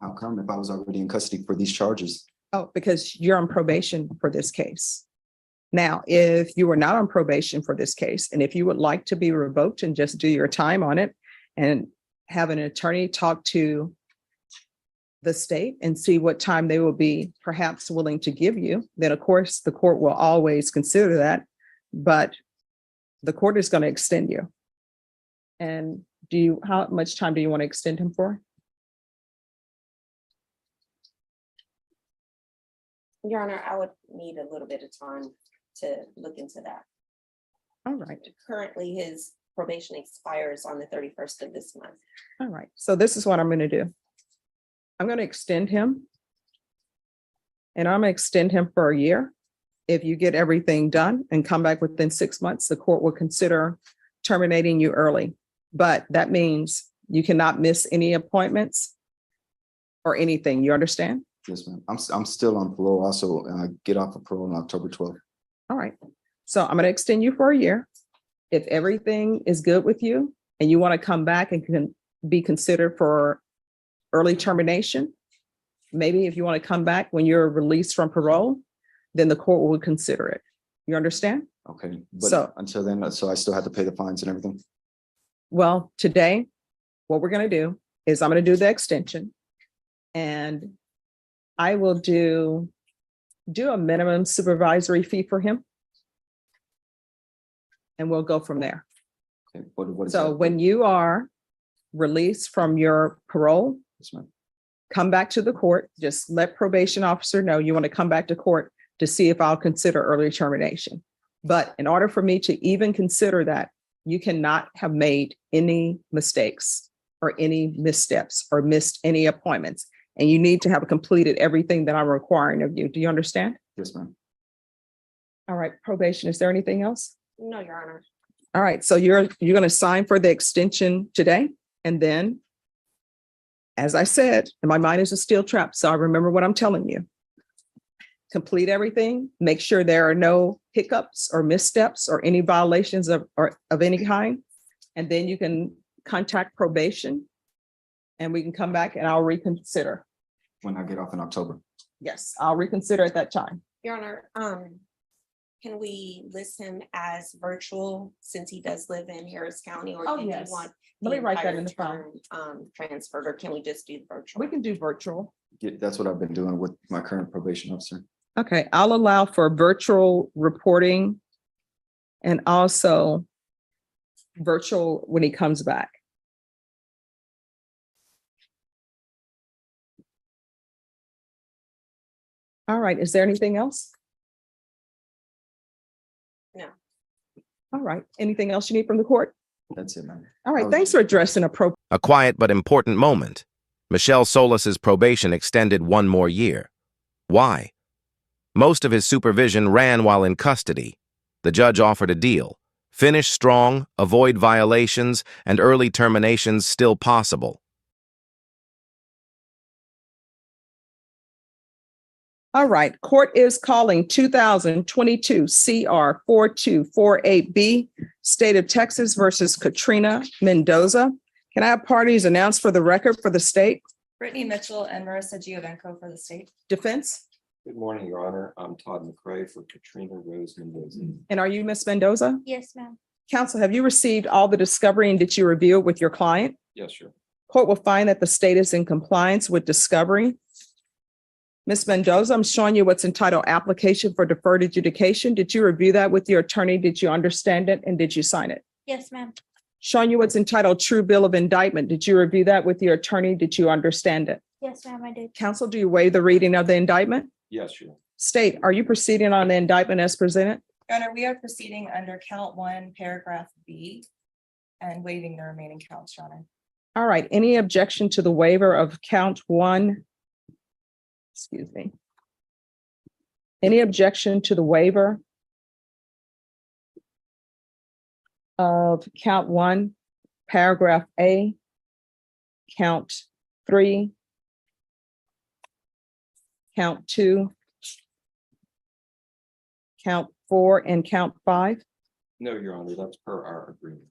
How come if I was already in custody for these charges?
Oh, because you're on probation for this case. Now, if you were not on probation for this case, and if you would like to be revoked and just do your time on it and have an attorney talk to the state and see what time they will be perhaps willing to give you, then of course the court will always consider that. But the court is going to extend you. And how much time do you want to extend him for?
Your Honor, I would need a little bit of time to look into that.
All right.
Currently, his probation expires on the 31st of this month.
All right. So this is what I'm going to do. I'm going to extend him. And I'm going to extend him for a year. If you get everything done and come back within 6 months, the court will consider terminating you early. But that means you cannot miss any appointments or anything. You understand?
Yes, ma'am. I'm still on parole also, and I get off of parole on October 12th.
All right. So I'm going to extend you for a year. If everything is good with you and you want to come back and can be considered for early termination, maybe if you want to come back when you're released from parole, then the court will consider it. You understand?
Okay,
So-
but until then, so I still have to pay the fines and everything?
Well, today, what we're going to do is I'm going to do the extension and I will do a minimum supervisory fee for him. And we'll go from there.
Okay, what is
So
that?
when you are released from your parole,
Yes, ma'am.
come back to the court, just let probation officer know you want to come back to court to see if I'll consider early termination. But in order for me to even consider that, you cannot have made any mistakes or any missteps or missed any appointments. And you need to have completed everything that I'm requiring of you. Do you understand?
Yes, ma'am.
All right, probation, is there anything else?
No, Your Honor.
All right, so you're going to sign for the extension today, and then, as I said, my mind is a steel trap, so I remember what I'm telling you. Complete everything, make sure there are no hiccups or missteps or any violations of any kind, and then you can contact probation, and we can come back and I'll reconsider.
When I get off in October.
Yes, I'll reconsider at that time.
Your Honor, can we list him as virtual since he does live in Harris County? Or
Oh,
do you
yes.
want
Let me write that in the
entire
file.
term, transferred, or can we just do virtual?
We can do virtual.
That's what I've been doing with my current probation officer.
Okay, I'll allow for virtual reporting and also virtual when he comes back. All right, is there anything else?
No.
All right, anything else you need from the court?
That's it, ma'am.
All right, thanks for addressing
A quiet but important moment. Michelle Solis's probation extended 1 more year. Why? Most of his supervision ran while in custody. The judge offered a deal. Finish strong, avoid violations, and early terminations still possible.
All right, court is calling 2022 CR 4248B, State of Texas versus Katrina Mendoza. Can I have parties announced for the record for the state?
Brittany Mitchell and Marissa Giovenco for the state.
Defense?
Good morning, Your Honor. I'm Todd McCray for Katrina Rose Mendoza.
And are you Ms. Mendoza?
Yes, ma'am.
Counsel, have you received all the discovery and did you review it with your client?
Yes, sir.
Court will find that the state is in compliance with discovery. Ms. Mendoza, I'm showing you what's entitled application for deferred adjudication. Did you review that with your attorney? Did you understand it and did you sign it?
Yes, ma'am.
Showing you what's entitled true bill of indictment. Did you review that with your attorney? Did you understand it?
Yes, ma'am, I did.
Counsel, do you waive the reading of the indictment?
Yes, Your Honor.
State, are you proceeding on the indictment as presented?
Your Honor, we are proceeding under count 1, paragraph B, and waiving the remaining counts, Your Honor.
All right, any objection to the waiver of count 1? Excuse me. Any objection to the waiver of count 1, paragraph A, count 3, count 2, count 4, and count 5?
No, Your Honor, that's per our agreement.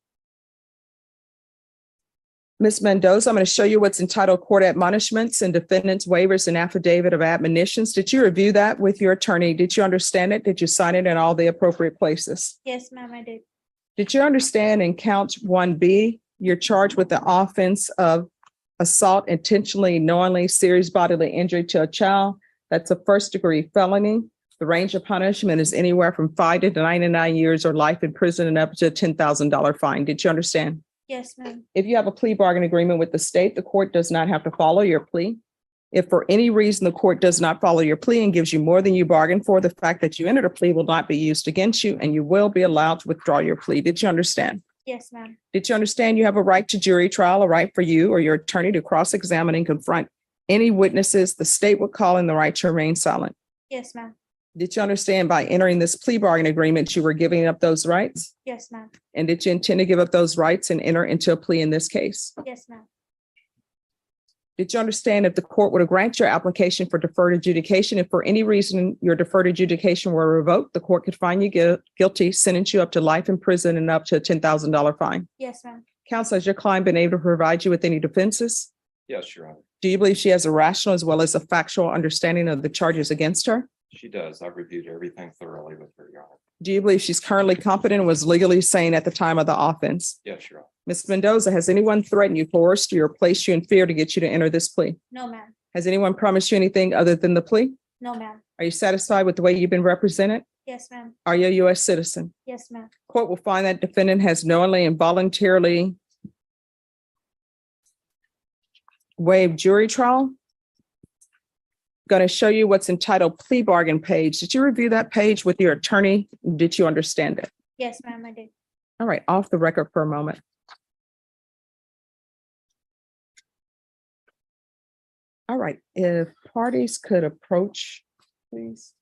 Ms. Mendoza, I'm going to show you what's entitled court admonishments and defendants waivers and affidavit of admonitions. Did you review that with your attorney? Did you understand it? Did you sign it in all the appropriate places?
Yes, ma'am, I did.
Did you understand in count 1B, you're charged with the offense of assault intentionally, knowingly, serious bodily injury to a child? That's a first-degree felony. The range of punishment is anywhere from 5 to 99 years or life in prison and up to a $10,000 fine. Did you understand?
Yes, ma'am.
If you have a plea bargain agreement with the state, the court does not have to follow your plea. If for any reason the court does not follow your plea and gives you more than you bargained for, the fact that you entered a plea will not be used against you and you will be allowed to withdraw your plea. Did you understand?
Yes, ma'am.
Did you understand you have a right to jury trial, a right for you or your attorney to cross-examine and confront any witnesses the state would call in the right to remain silent?
Yes, ma'am.
Did you understand by entering this plea bargain agreement, you were giving up those rights?
Yes, ma'am.
And did you intend to give up those rights and enter into a plea in this case?
Yes, ma'am.
Did you understand if the court were to grant your application for deferred adjudication, if for any reason your deferred adjudication were revoked, the court could find you guilty, sentence you up to life in prison and up to a $10,000 fine?
Yes, ma'am.
Counsel, has your client been able to provide you with any defenses?
Yes, Your Honor.
Do you believe she has a rational as well as a factual understanding of the charges against her?
She does. I've reviewed everything thoroughly with her, Your Honor.
Do you believe she's currently competent and was legally sane at the time of the offense?
Yes, Your Honor.
Ms. Mendoza, has anyone threatened you, coerced you, or placed you in fear to get you to enter this plea?
No, ma'am.
Has anyone promised you anything other than the plea?
No, ma'am.
Are you satisfied with the way you've been represented?
Yes, ma'am.
Are you a U.S. citizen?
Yes, ma'am.
Court will find that defendant has knowingly and voluntarily waived jury trial. Going to show you what's entitled plea bargain page. Did you review that page with your attorney? Did you understand it?
Yes, ma'am, I did.
All right, off the record for a moment. All right, if parties could approach, please.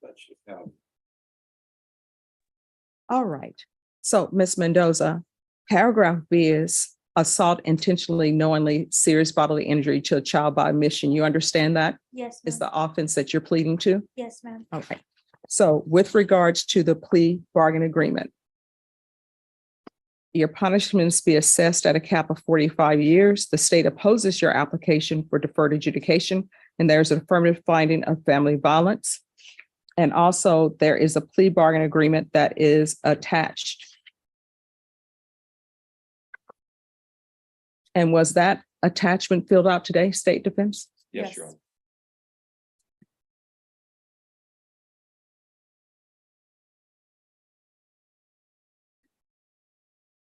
That should help.
All right, so Ms. Mendoza, paragraph B is assault intentionally, knowingly, serious bodily injury to a child by omission. You understand that
Yes,
is
ma'am.
the offense that you're pleading to?
Yes, ma'am.
Okay, so with regards to the plea bargain agreement, your punishments be assessed at a cap of 45 years. The state opposes your application for deferred adjudication, and there's an affirmative finding of family violence. And also there is a plea bargain agreement that is attached. And was that attachment filled out today, State Defense?
Yes, Your Honor.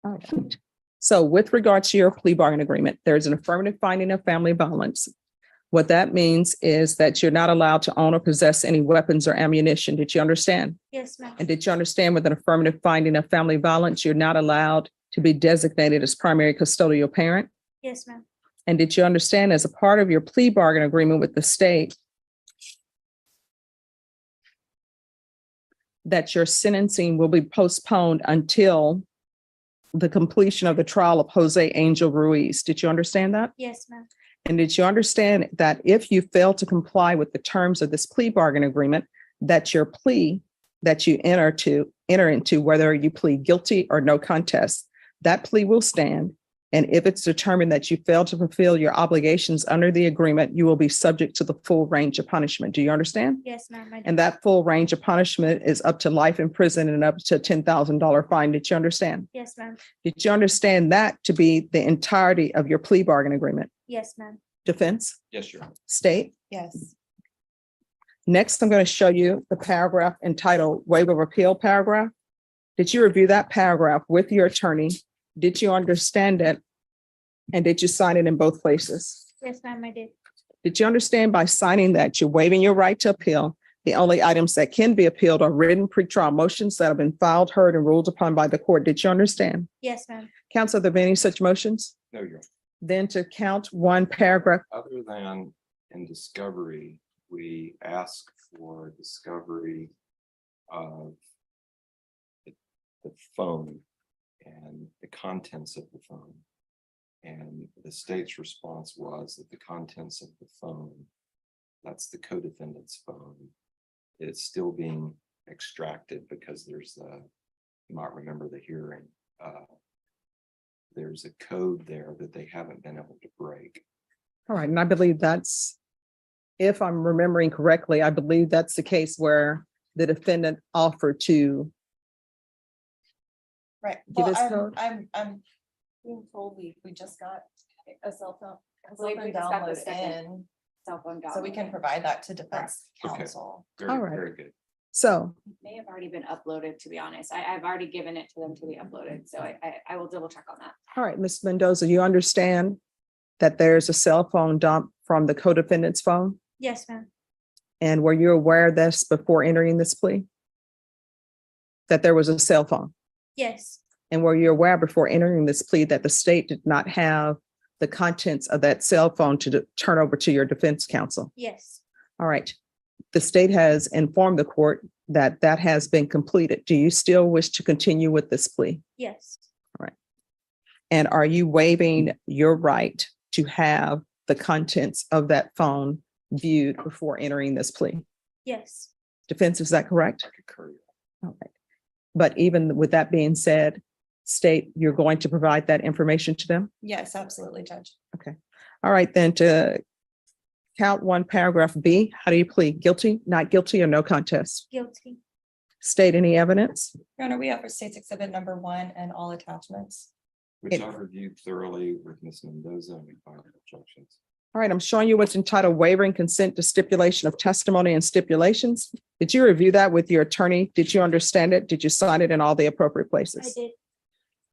All right. So with regards to your plea bargain agreement, there's an affirmative finding of family violence. What that means is that you're not allowed to own or possess any weapons or ammunition. Did you understand?
Yes, ma'am.
And did you understand with an affirmative finding of family violence, you're not allowed to be designated as primary custodial parent?
Yes, ma'am.
And did you understand as a part of your plea bargain agreement with the state that your sentencing will be postponed until the completion of the trial of Jose Angel Ruiz? Did you understand that?
Yes, ma'am.
And did you understand that if you fail to comply with the terms of this plea bargain agreement, that your plea that you enter into, whether you plead guilty or no contest, that plea will stand. And if it's determined that you fail to fulfill your obligations under the agreement, you will be subject to the full range of punishment. Do you understand?
Yes, ma'am.
And that full range of punishment is up to life in prison and up to $10,000 fine. Did you understand?
Yes, ma'am.
Did you understand that to be the entirety of your plea bargain agreement?
Yes, ma'am.
Defense,
Yes, Your Honor.
state.
Yes.
Next, I'm going to show you the paragraph entitled waiver of appeal paragraph. Did you review that paragraph with your attorney? Did you understand it? And did you sign it in both places?
Yes, ma'am, I did.
Did you understand by signing that you're waiving your right to appeal? The only items that can be appealed are written pretrial motions that have been filed, heard, and ruled upon by the court. Did you understand?
Yes, ma'am.
Counsel, have there been any such motions?
No, Your Honor.
Then to count one paragraph,
Other than in discovery, we ask for discovery of the phone and the contents of the phone. And the state's response was that the contents of the phone, that's the co-defendant's phone, is still being extracted because there's you might remember the hearing. There's a code there that they haven't been able to break.
all right, and I believe that's, if I'm remembering correctly, I believe that's the case where the defendant offered to
Right.
Give
Well,
us code.
I'm being told we just got a cell phone.
I believe we just got the second
in,
cell phone.
so we can provide that to defense
Okay.
counsel.
Very,
All right.
very good.
So,
May have already been uploaded, to be honest. I've already given it to them to be uploaded, so I will double check on that.
all right, Ms. Mendoza, you understand that there's a cell phone dump from the co-defendant's phone?
Yes, ma'am.
And were you aware of this before entering this plea? That there was a cell phone?
Yes.
And were you aware before entering this plea that the state did not have the contents of that cell phone to turn over to your defense counsel?
Yes.
All right. The state has informed the court that that has been completed. Do you still wish to continue with this plea?
Yes.
And are you waiving your right to have the contents of that phone viewed before entering this plea?
Yes.
Defense, is that correct?
I concur.
All right. But even with that being said, state, you're going to provide that information to them?
Yes, absolutely, Judge.
Okay. All right, then to count one, paragraph B, how do you plead? Guilty, not guilty, or no contest?
Guilty.
State any evidence?
Your Honor, we have for State's Exhibit number 1 and all attachments.
Which I've reviewed thoroughly with Ms. Mendoza and we find no objections.
All right, I'm showing you what's entitled waiving consent to stipulation of testimony and stipulations. Did you review that with your attorney? Did you understand it? Did you sign it in all the appropriate
I
places?
did.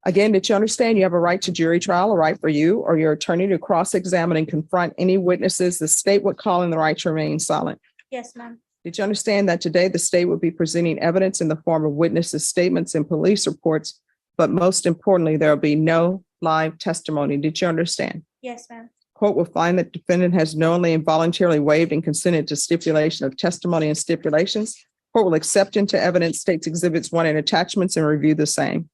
Again, did you understand you have a right to jury trial, a right for you or your attorney to cross-examine and confront any witnesses the state would call in the right to remain silent?
Yes, ma'am.
Did you understand that today the state would be presenting evidence in the form of witnesses' statements and police reports, but most importantly, there will be no live testimony? Did you understand?
Yes, ma'am.
Court will find that defendant has knowingly and voluntarily waived and consented to stipulation of testimony and stipulations. Court will accept into evidence State's Exhibits 1 and attachments and review the same.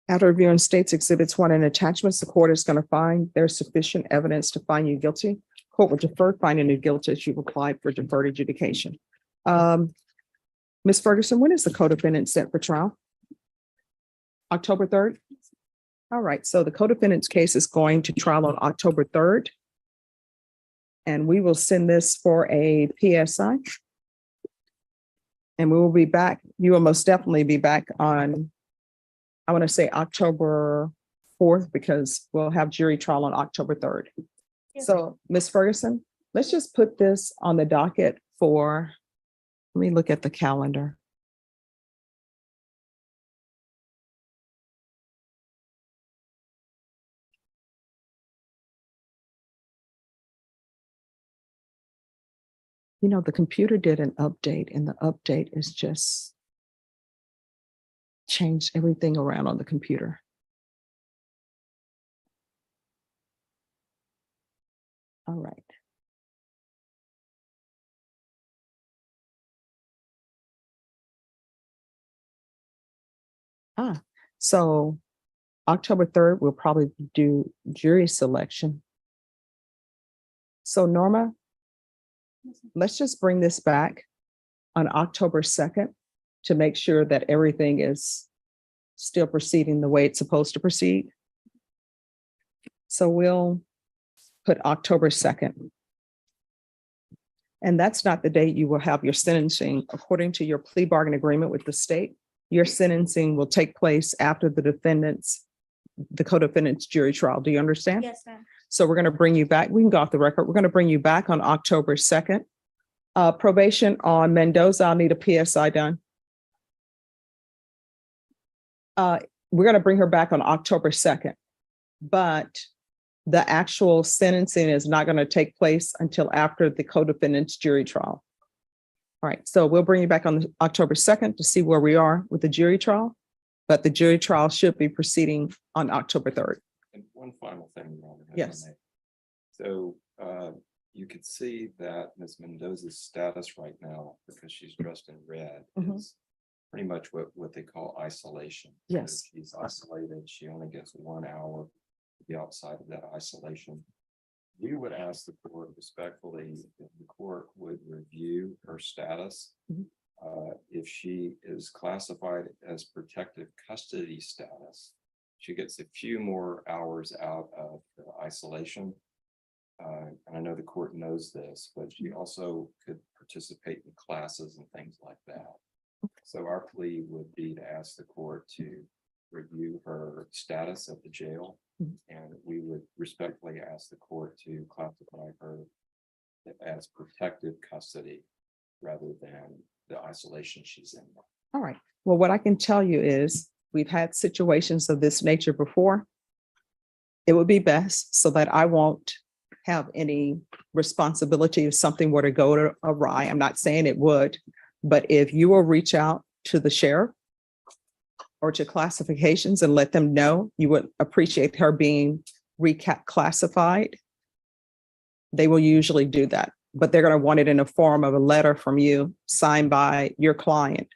After reviewing states exhibits 1 and attachments, the court is going to find there's sufficient evidence to find you guilty. Court will defer finding you guilty as you've applied for deferred adjudication. Ms. Ferguson, when is the co-defendant set for trial? October 3rd? All right, so the co-defendant's case is going to trial on October 3rd. And we will send this for a PSI. And we will be back. You will most definitely be back on, I want to say October 4th, because we'll have jury trial on October 3rd. So, Ms. Ferguson, let's just put this on the docket for, let me look at the calendar. You know, the computer did an update and the update is just changed everything around on the computer. All right. So October 3rd, we'll probably do jury selection. So Norma, let's just bring this back on October 2nd to make sure that everything is still proceeding the way it's supposed to proceed. So we'll put October 2nd. And that's not the date you will have your sentencing. According to your plea bargain agreement with the state, your sentencing will take place after the co-defendant's jury trial. Do you understand?
Yes, ma'am.
So we're going to bring you back. We can go off the record. We're going to bring you back on October 2nd. Probation on Mendoza, I'll need a PSI done. We're going to bring her back on October 2nd, but the actual sentencing is not going to take place until after the co-defendant's jury trial. All right, so we'll bring you back on October 2nd to see where we are with the jury trial, but the jury trial should be proceeding on October 3rd.
And one final thing, Your Honor, if I
Yes.
may. So you could see that Ms. Mendoza's status right now, because she's dressed in red,
Mhm.
is pretty much what they call isolation. So
Yes.
she's isolated. She only gets 1 hour to be outside of that isolation. We would ask the court respectfully if the court would review her status.
Mhm.
If she is classified as protective custody status, she gets a few more hours out of the isolation. And I know the court knows this, but she also could participate in classes and things like that. So our plea would be to ask the court to review her status at the jail.
Mhm.
And we would respectfully ask the court to classify her as protective custody rather than the isolation she's in.
All right. Well, what I can tell you is we've had situations of this nature before. It would be best so that I won't have any responsibility if something were to go awry. I'm not saying it would, but if you will reach out to the sheriff or to classifications and let them know you would appreciate her being reclassified, they will usually do that, but they're going to want it in the form of a letter from you signed by your client.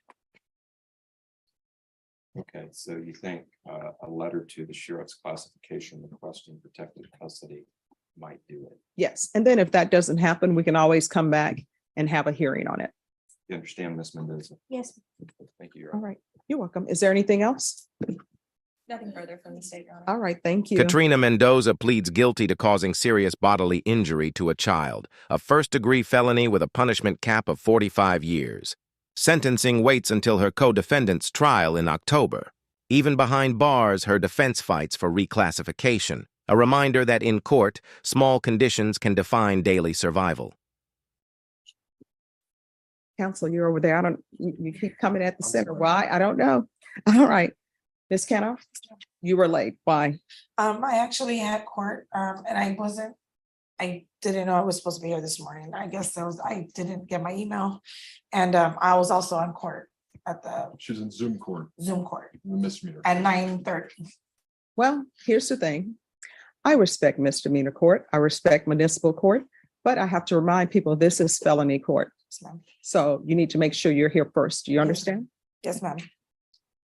Okay, so you think a letter to the sheriff's classification requesting protective custody might do it?
Yes. And then if that doesn't happen, we can always come back and have a hearing on it.
You understand, Ms. Mendoza?
Yes,
Thank you, Your
All
Honor.
right. You're welcome. Is there anything else?
Nothing further from the state, Your Honor.
All right. Thank you.
Katrina Mendoza pleads guilty to causing serious bodily injury to a child, a first-degree felony with a punishment cap of 45 years. Sentencing waits until her co-defendant's trial in October. Even behind bars, her defense fights for reclassification, a reminder that in court, small conditions can define daily survival.
Counsel, you're over there. You keep coming at the center. Why? I don't know. All right. Ms. Cano, you were late. Why?
I actually had court, and I didn't know I was supposed to be here this morning. I guess I didn't get my email. And I was also on court at the
She's in Zoom court,
Zoom court
the misdemeanor.
at 9:30.
Well, here's the thing. I respect misdemeanor court. I respect municipal court, but I have to remind people this is felony court.
Yes, ma'am.
So you need to make sure you're here first. Do you understand?
Yes, ma'am.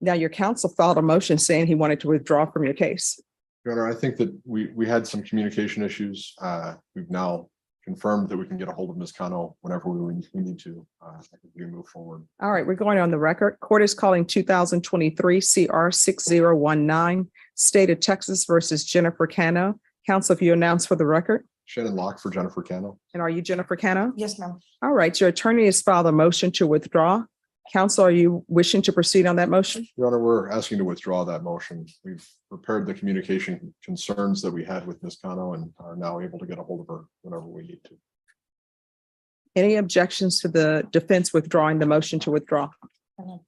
Now, your counsel filed a motion saying he wanted to withdraw from your case.
Your Honor, I think that we had some communication issues. We've now confirmed that we can get a hold of Ms. Cano whenever we need to. I think we move forward.
All right, we're going on the record. Court is calling 2023 CR 6019, State of Texas versus Jennifer Cano. Counsel, if you announce for the record.
Shannon Locke for Jennifer Cano.
And are you Jennifer Cano?
Yes, ma'am.
All right, your attorney has filed a motion to withdraw. Counsel, are you wishing to proceed on that motion?
Your Honor, we're asking to withdraw that motion. We've prepared the communication concerns that we had with Ms. Cano and are now able to get a hold of her whenever we need to.
Any objections to the defense withdrawing the motion to withdraw? All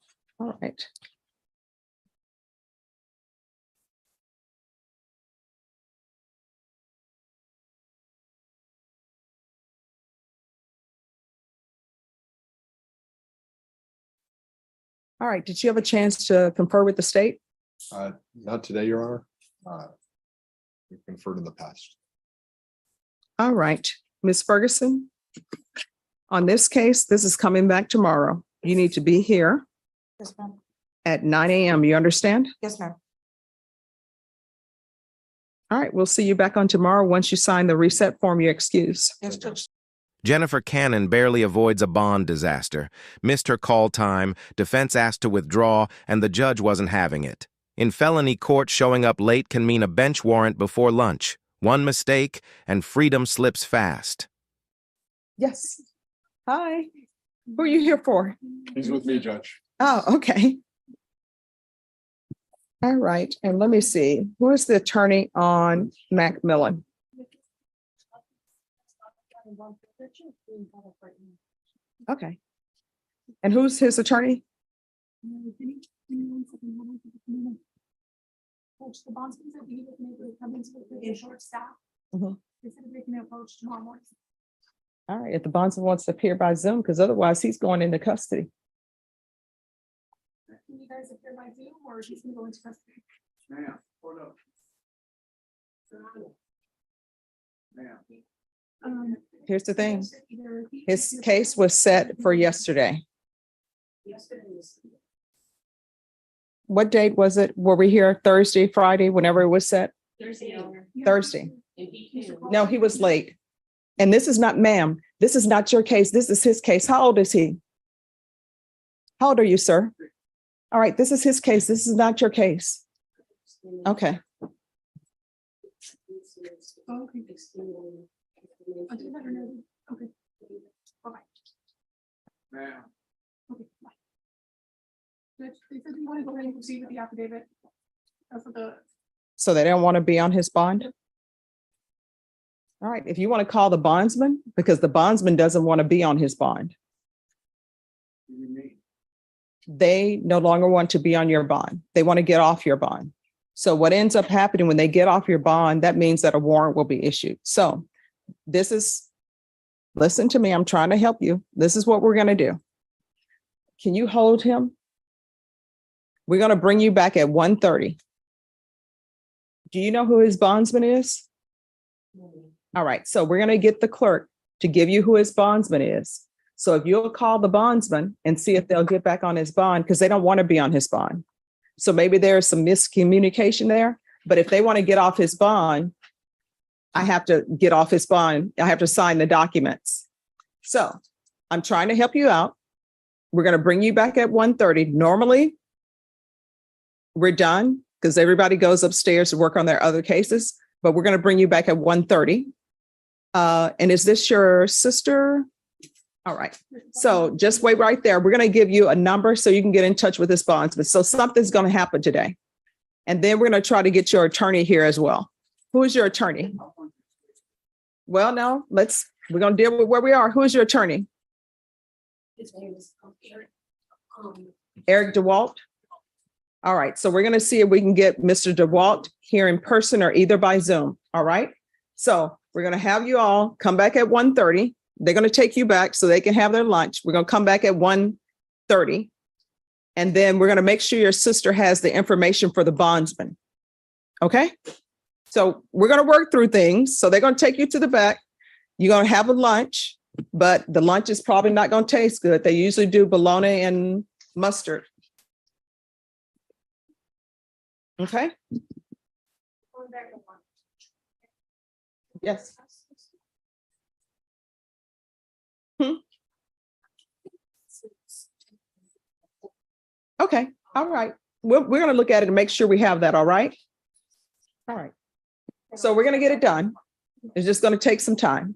right. All right, did you have a chance to confer with the state?
Not today, Your Honor. We've conferred in the past.
All right, Ms. Ferguson. On this case, this is coming back tomorrow. You need to be here
Yes, ma'am.
at 9 a.m. You understand?
Yes, ma'am.
All right, we'll see you back on tomorrow. Once you sign the reset form, you're excused.
Yes, Judge.
Jennifer Cannon barely avoids a bond disaster. Missed her call time, defense asked to withdraw, and the judge wasn't having it. In felony court, showing up late can mean a bench warrant before lunch. One mistake, and freedom slips fast.
Yes. Hi. Who are you here for?
He's with me, Judge.
Oh, okay. All right, and let me see. Who is the attorney on Macmillan? Okay. And who's his attorney?
Coach, the bondsman said he was able to come into the short staff.
Mhm.
They said they can approach tomorrow morning.
All right, if the bondsman wants to appear by Zoom, because otherwise he's going into custody.
Can you guys appear by Zoom or is he gonna go into custody? Ma'am, hold up. Ma'am.
Here's the thing. His case was set for yesterday. What date was it? Were we here Thursday, Friday, whenever it was set? Thursday. No, he was late. And this is not, ma'am, this is not your case. This is his case. How old is he? How old are you, sir? All right, this is his case. This is not your case. Okay.
Okay, let her know. Okay. Bye-bye.
Ma'am.
Okay, bye. Judge, they said you want to go ahead and proceed with the affidavit. For the.
So they don't want to be on his bond? All right, if you want to call the bondsman, because the bondsman doesn't want to be on his bond. They no longer want to be on your bond. They want to get off your bond. So what ends up happening when they get off your bond, that means that a warrant will be issued. So this is, listen to me, I'm trying to help you. This is what we're going to do. Can you hold him? We're going to bring you back at 1:30. Do you know who his bondsman is? All right, so we're going to get the clerk to give you who his bondsman is. So if you'll call the bondsman and see if they'll get back on his bond, because they don't want to be on his bond. So maybe there's some miscommunication there, but if they want to get off his bond, I have to get off his bond. I have to sign the documents. So I'm trying to help you out. We're going to bring you back at 1:30. Normally, we're done because everybody goes upstairs to work on their other cases, but we're going to bring you back at 1:30. And is this your sister? All right. So just wait right there. We're going to give you a number so you can get in touch with this bondsman. So something's going to happen today. And then we're going to try to get your attorney here as well. Who is your attorney? Well, no, we're going to deal with where we are. Who is your attorney?
His name is Eric.
Eric DeWalt. All right. So we're going to see if we can get Mr. DeWalt here in person or either by Zoom. All right. So we're going to have you all come back at 1:30. They're going to take you back so they can have their lunch. We're going to come back at 1:30. And then we're going to make sure your sister has the information for the bondsman. Okay. So we're going to work through things. So they're going to take you to the back. You're going to have a lunch, but the lunch is probably not going to taste good. They usually do bologna and mustard. Okay, yes. Okay, all right. We're gonna look at it and make sure we have that, all right? All right. So we're gonna get it done. It's just gonna take some time.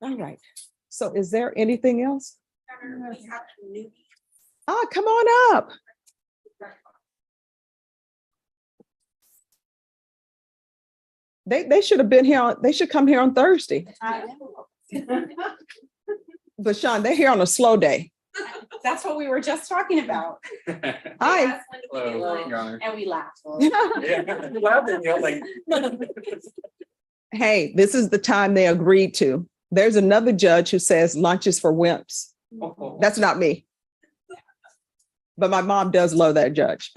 All right. So is there anything else? Ah, come on up. They should have been here, they should come here on Thursday. But Sean, they're here on a slow day.
That's what we were just talking about.
Hi.
And we laughed.
Hey, this is the time they agreed to. There's another judge who says lunch is for wimps. That's not me. But my mom does love that judge.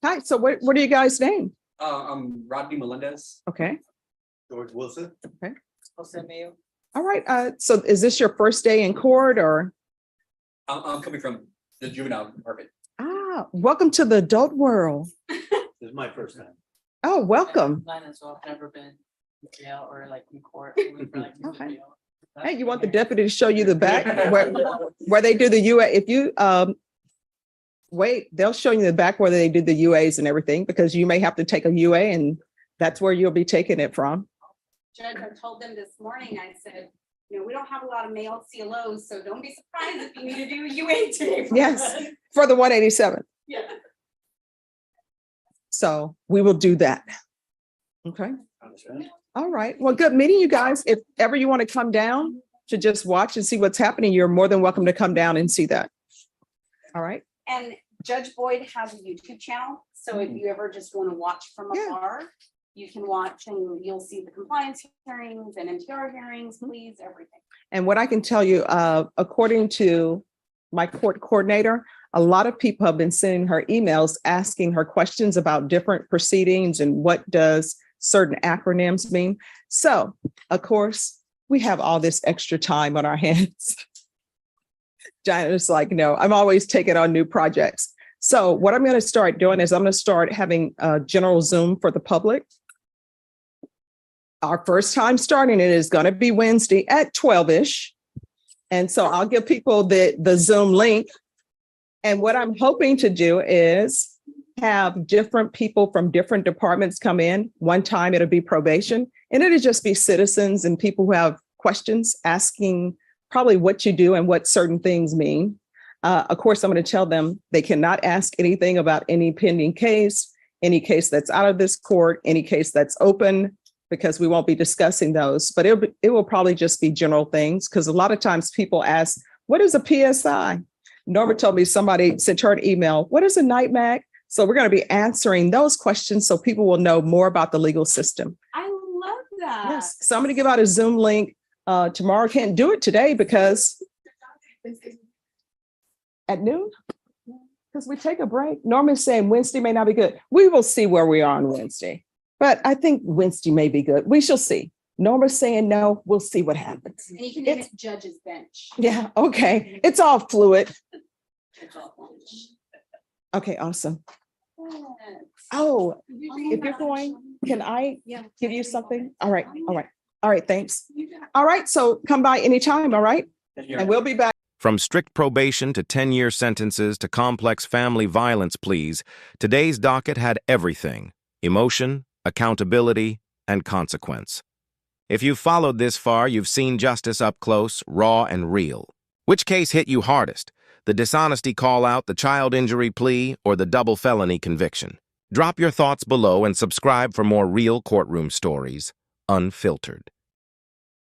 Hi, so what are you guys' name?
I'm Rodney Melendez.
Okay,
George Wilson.
okay.
Jose Mayo.
All right, so is this your first day in court or?
I'm coming from the juvenile department.
Ah, welcome to the adult world.
This is my first time.
Oh, welcome.
Mine as well. I've never been in jail or like in court.
Okay. Hey, you want the deputy to show you the back where they do the UA? If you wait, they'll show you the back where they do the UAs and everything, because you may have to take a UA and that's where you'll be taking it from.
Judge, I told them this morning, I said, we don't have a lot of male CLOs, so don't be surprised if you need to do a UA today.
Yes, for the 187.
Yeah.
So we will do that. Okay. All right. Well, good meeting you guys. If ever you want to come down to just watch and see what's happening, you're more than welcome to come down and see that. All right.
And Judge Boyd has a YouTube channel, so if you ever just want to watch from afar, you can watch and you'll see the compliance hearings and MTR hearings, please, everything.
And what I can tell you, according to my court coordinator, a lot of people have been sending her emails asking her questions about different proceedings and what does certain acronyms mean. So, of course, we have all this extra time on our hands. Janet's like, no, I'm always taking on new projects. So what I'm going to start doing is I'm going to start having a general Zoom for the public. Our first time starting it is going to be Wednesday at 12-ish. And so I'll give people the Zoom link. And what I'm hoping to do is have different people from different departments come in. One time it'll be probation, and it'll just be citizens and people who have questions asking probably what you do and what certain things mean. Of course, I'm going to tell them they cannot ask anything about any pending case, any case that's out of this court, any case that's open, because we won't be discussing those. But it will probably just be general things, because a lot of times people ask, what is a PSI? Norma told me somebody sent her an email, what is a NIGHTMAC? So we're going to be answering those questions so people will know more about the legal system.
I love that.
Yes. So I'm going to give out a Zoom link tomorrow. Can't do it today because at noon, because we take a break. Norma's saying Wednesday may not be good. We will see where we are on Wednesday, but I think Wednesday may be good. We shall see. Norma's saying no. We'll see what happens.
And you can name it Judge's Bench.
Yeah. Okay. It's all fluid. Okay. Awesome. Oh, if you're going, can I give you something? All right. All right. All right. Thanks. All right. So come by anytime. All right. And we'll be back.
From strict probation to 10-year sentences to complex family violence pleas, today's docket had everything: emotion, accountability, and consequence. If you've followed this far, you've seen justice up close, raw, and real. Which case hit you hardest? The dishonesty call-out, the child injury plea, or the double felony conviction? Drop your thoughts below and subscribe for more real courtroom stories, unfiltered.